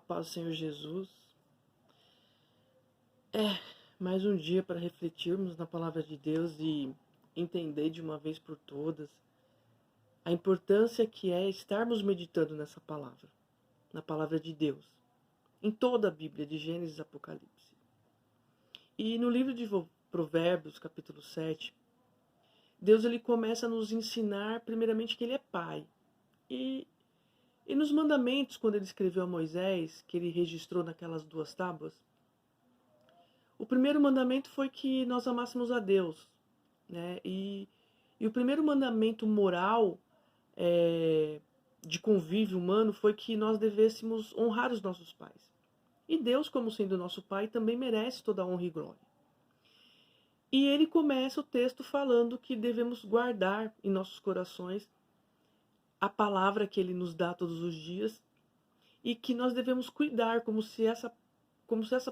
paz do Senhor Jesus. Mais um dia para refletirmos na palavra de Deus e entender de uma vez por todas a importância que é estarmos meditando nessa palavra, na palavra de Deus, em toda a Bíblia, de Gênesis a Apocalipse. E no livro de Provérbios, capítulo 7, Deus ele começa a nos ensinar primeiramente que ele é Pai. E nos mandamentos, quando ele escreveu a Moisés, que ele registrou naquelas 2 tábuas, o primeiro mandamento foi que nós amássemos a Deus, né? E o primeiro mandamento moral de convívio humano foi que nós devêssemos honrar os nossos pais. E Deus, como sendo nosso Pai, também merece toda a honra e glória. E ele começa o texto falando que devemos guardar em nossos corações a palavra que ele nos dá todos os dias e que nós devemos cuidar como se essa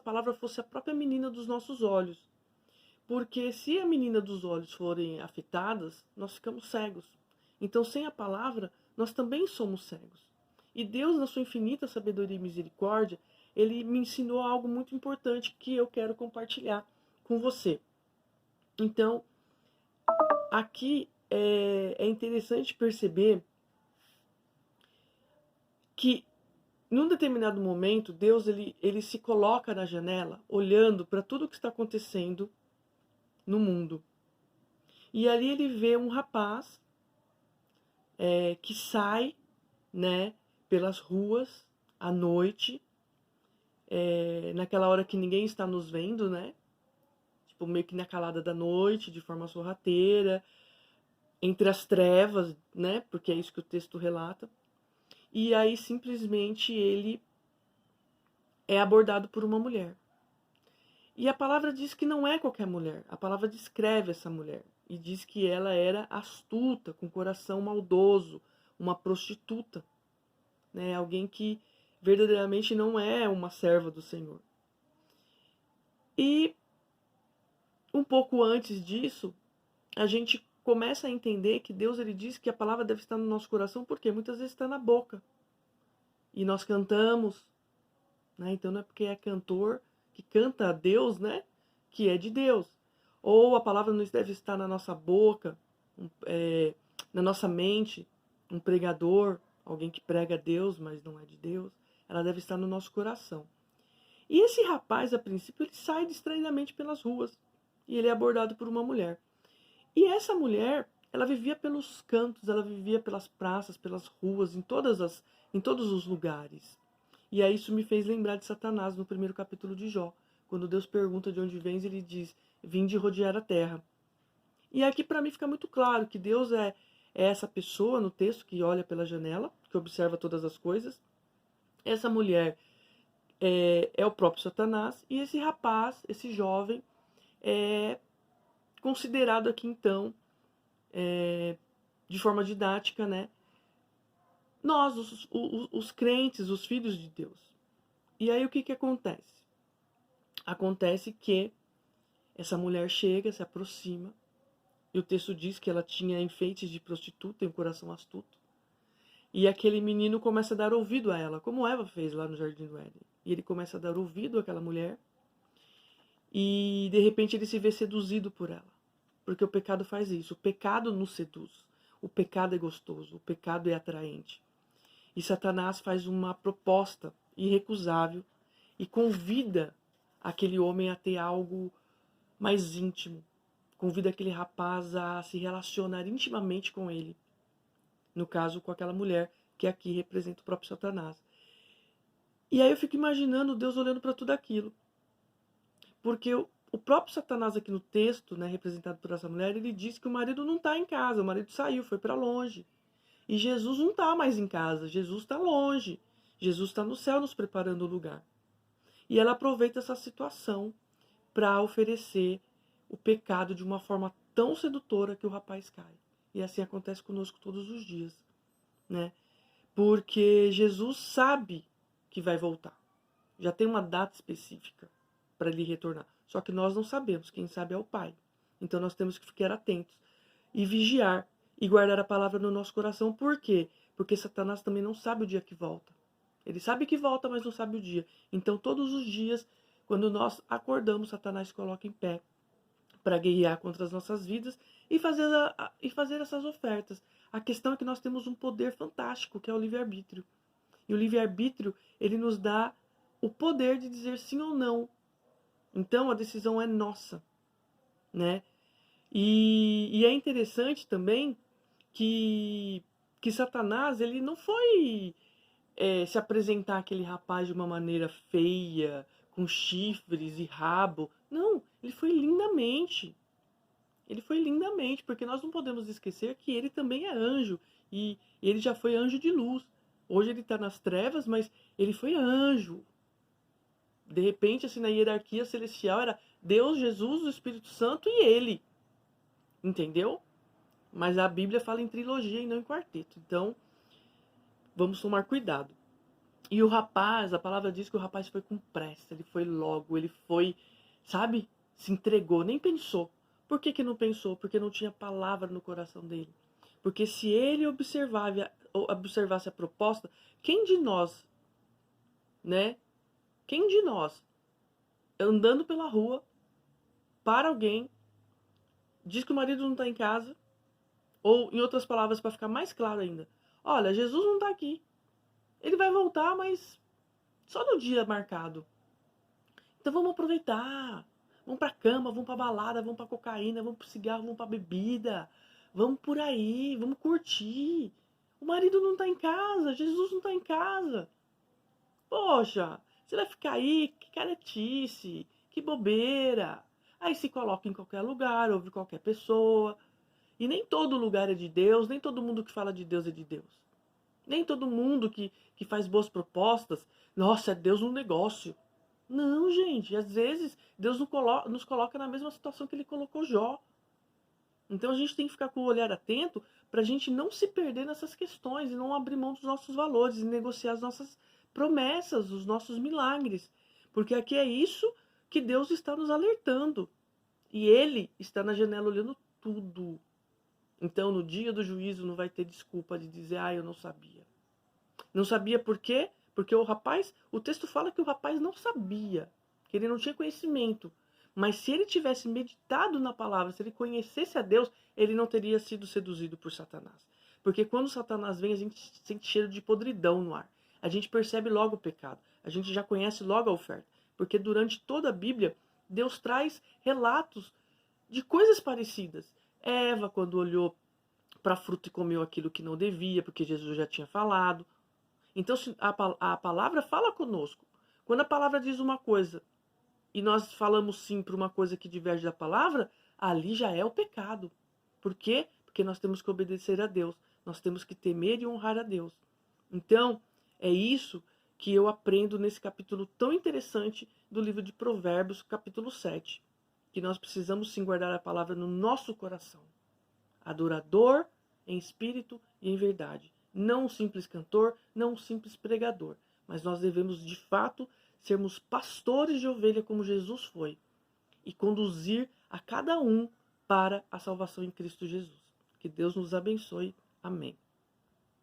palavra fosse a própria menina dos nossos olhos. Porque se a menina dos olhos forem afetadas, nós ficamos cegos. Então, sem a palavra, nós também somos cegos. E Deus, na sua infinita sabedoria e misericórdia, ele me ensinou algo muito importante que eu quero compartilhar com você. Então, aqui é interessante perceber que num determinado momento, Deus ele se coloca na janela, olhando para tudo o que está acontecendo no mundo. E ali ele vê um rapaz que sai, né, pelas ruas à noite, naquela hora que ninguém está nos vendo, né? Tipo, meio que na calada da noite, de forma sorrateira, entre as trevas, né? Porque é isso que o texto relata. E aí simplesmente ele é abordado por uma mulher. E a palavra diz que não é qualquer mulher. A palavra descreve essa mulher. E diz que ela era astuta, com coração maldoso, uma prostituta, né? Alguém que verdadeiramente não é uma serva do Senhor. E um pouco antes disso, a gente começa a entender que Deus ele diz que a palavra deve estar no nosso coração, porque muitas vezes está na boca. E nós cantamos, né? Então não é porque é cantor que canta a Deus, né? Que é de Deus. Ou a palavra não deve estar na nossa boca, na nossa mente, um pregador, alguém que prega a Deus, mas não é de Deus. Ela deve estar no nosso coração. E esse rapaz, a princípio, ele sai distraidamente pelas ruas. E ele é abordado por uma mulher. E essa mulher, ela vivia pelos cantos, ela vivia pelas praças, pelas ruas, em todos os lugares. E aí isso me fez lembrar de Satanás no primeiro capítulo de Jó. Quando Deus pergunta de onde vens, ele diz, vim de rodear a terra. E aqui para mim fica muito claro que Deus é essa pessoa no texto que olha pela janela, que observa todas as coisas. Essa mulher é o próprio Satanás. E esse rapaz, esse jovem, é considerado aqui então, de forma didática, né? Nós, os crentes, os filhos de Deus. E aí o que acontece? Acontece que essa mulher chega, se aproxima, e o texto diz que ela tinha enfeites de prostituta e um coração astuto. E aquele menino começa a dar ouvido a ela, como Eva fez lá no Jardim do Éden. E ele começa a dar ouvido àquela mulher, e de repente ele se vê seduzido por ela. Porque o pecado faz isso, o pecado nos seduz. O pecado é gostoso, o pecado é atraente. E Satanás faz uma proposta irrecusável e convida aquele homem a ter algo mais íntimo. Convida aquele rapaz a se relacionar intimamente com ele. No caso, com aquela mulher que aqui representa o próprio Satanás. E aí eu fico imaginando Deus olhando para tudo aquilo. Porque o próprio Satanás aqui no texto, né, representado por essa mulher, ele diz que o marido não está em casa, o marido saiu, foi para longe. E Jesus não está mais em casa, Jesus está longe. Jesus está no céu nos preparando o lugar. E ela aproveita essa situação para oferecer o pecado de uma forma tão sedutora que o rapaz cai. E assim acontece conosco todos os dias, né? Porque Jesus sabe que vai voltar. Já tem uma data específica para ele retornar. Só que nós não sabemos, quem sabe é o Pai. Então nós temos que ficar atentos e vigiar e guardar a palavra no nosso coração. Por quê? Porque Satanás também não sabe o dia que volta. Ele sabe que volta, mas não sabe o dia. Então, todos os dias, quando nós acordamos, Satanás se coloca em pé para guerrear contra as nossas vidas e fazer essas ofertas. A questão é que nós temos um poder fantástico, que é o livre-arbítrio. E o livre-arbítrio, ele nos dá o poder de dizer sim ou não. Então, a decisão é nossa, né? E é interessante também que Satanás, ele não foi se apresentar aquele rapaz de uma maneira feia, com chifres e rabo. Não, ele foi lindamente. Ele foi lindamente, porque nós não podemos esquecer que ele também é anjo. E ele já foi anjo de luz. Hoje ele está nas trevas, mas ele foi anjo. De repente, assim, na hierarquia celestial era Deus, Jesus, o Espírito Santo e ele. Entendeu? Mas a Bíblia fala em trilogia e não em quarteto. Então, vamos tomar cuidado. E o rapaz, a palavra diz que o rapaz foi com pressa, ele foi logo, ele foi, sabe, se entregou, nem pensou. Por que que não pensou? Porque não tinha palavra no coração dele. Porque se ele observasse a proposta, quem de nós, né? Quem de nós, andando pela rua, para alguém, diz que o marido não está em casa, ou, em outras palavras, para ficar mais claro ainda, olha, Jesus não está aqui. Ele vai voltar, mas só no dia marcado. Então vamos aproveitar. Vamos pra cama, vamos pra balada, vamos pra cocaína, vamos pro cigarro, vamos pra bebida. Vamos por aí, vamos curtir. O marido não tá em casa, Jesus não tá em casa. Poxa, você vai ficar aí, que caretice, que bobeira. Aí se coloca em qualquer lugar, ouve qualquer pessoa. E nem todo lugar é de Deus, nem todo mundo que fala de Deus é de Deus. Nem todo mundo que faz boas propostas, nossa, é Deus no negócio. Não, gente, às vezes Deus nos coloca na mesma situação que ele colocou Jó. Então a gente tem que ficar com o olhar atento para a gente não se perder nessas questões e não abrir mão dos nossos valores e negociar as nossas promessas, os nossos milagres. Porque aqui é isso que Deus está nos alertando. E Ele está na janela olhando tudo. Então no dia do juízo não vai ter desculpa de dizer, ah, eu não sabia. Não sabia por quê? Porque o texto fala que o rapaz não sabia, que ele não tinha conhecimento. Mas se ele tivesse meditado na palavra, se ele conhecesse a Deus, ele não teria sido seduzido por Satanás. Porque quando Satanás vem, a gente sente cheiro de podridão no ar. A gente percebe logo o pecado. A gente já conhece logo a oferta. Porque durante toda a Bíblia, Deus traz relatos de coisas parecidas. Eva, quando olhou para a fruta e comeu aquilo que não devia, porque Jesus já tinha falado. Então a palavra fala conosco. Quando a palavra diz uma coisa e nós falamos sim para uma coisa que diverge da palavra, ali já é o pecado. Por quê? Porque nós temos que obedecer a Deus. Nós temos que temer e honrar a Deus. Então, é isso que eu aprendo nesse capítulo tão interessante do livro de Provérbios, capítulo 7. Que nós precisamos sim guardar a palavra no nosso coração. Adorador em espírito e em verdade. Não um simples cantor, não um simples pregador. Mas nós devemos, de fato, sermos pastores de ovelha como Jesus foi. E conduzir a cada um para a salvação em Cristo Jesus. Que Deus nos abençoe. Amém.